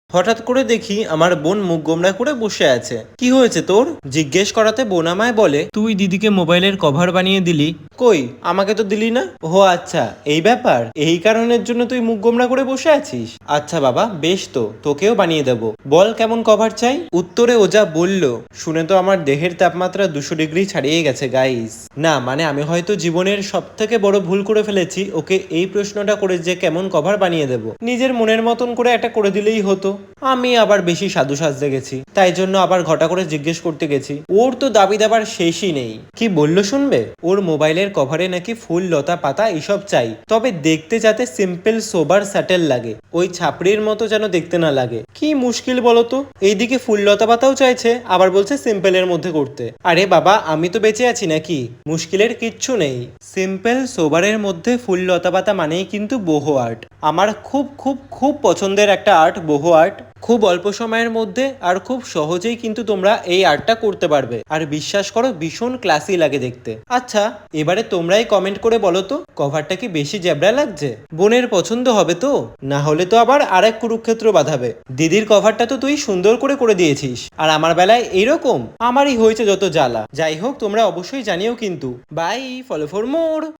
হঠাৎ করে দেখি আমার বোন মুখ গোমড়া করে বসে আছে। কি হয়েছে তোর? জিজ্ঞেস করাতে বোন আমায় বলে, তুই দিদিকে মোবাইলের কভার বানিয়ে দিলি। কই, আমাকে তো দিলি না। ও আচ্ছা, এই ব্যাপার। এই কারণের জন্য তুই মুখ গোমড়া করে বসে আছিস। আচ্ছা বাবা, বেশ, তো তোকেও বানিয়ে দেব। বল কেমন কভার চাই। উত্তরে ও যা বলল শুনে তো আমার দেহের তাপমাত্রা 200 ডিগ্রি ছাড়িয়ে গেছে গাইস। না মানে আমি হয়তো জীবনের সব থেকে বড় ভুল করে ফেলেছি ওকে এই প্রশ্নটা করে যে কেমন কভার বানিয়ে দেব। নিজের মনের মতন করে একটা করে দিলেই হতো। আমি আবার বেশি সাধু সাজতে গেছি, তাই জন্য আবার ঘটা করে জিজ্ঞেস করতে গেছি। ওর তো দাবি দাবার শেষই নেই। কি বললো শুনবে? ওর মোবাইলের কভারে নাকি ফুল লতা পাতা এসব চাই, তবে দেখতে যাতে সিম্পল সোবার স্যাটেল লাগে, ওই ছাপড়ির মতো যেন দেখতে না লাগে। কি মুশকিল বলতো, এইদিকে ফুল লতা পাতাও চাইছে, আবার বলছে সিম্পলের মধ্যে করতে। আরে বাবা, আমি তো বেঁচে আছি নাকি? মুশকিলের কিচ্ছু নেই। সিম্পল সোবারের মধ্যে ফুল লতা পাতা মানেই কিন্তু বোহো আর্ট। আমার খুব খুব খুব পছন্দের একটা আর্ট বোহো আর্ট। খুব অল্প সময়ের মধ্যে আর খুব সহজেই কিন্তু তোমরা এই আর্টটা করতে পারবে, আর বিশ্বাস করো ভীষণ ক্লাসি লাগে দেখতে। আচ্ছা, এবারে তোমরাই কমেন্ট করে বলো তো কভারটা কি বেশি জ্যাবরা লাগছে? বোনের পছন্দ হবে তো? না হলে তো আবার আরেক কুরুক্ষেত্র বাঁধাবে। দিদির কভারটা তো তুই সুন্দর করে করে দিয়েছিস, আর আমার বেলায় এইরকম? আমারই হয়েছে যত জ্বালা। যাই হোক, তোমরা অবশ্যই জানিও কিন্তু। Bye, follow for more.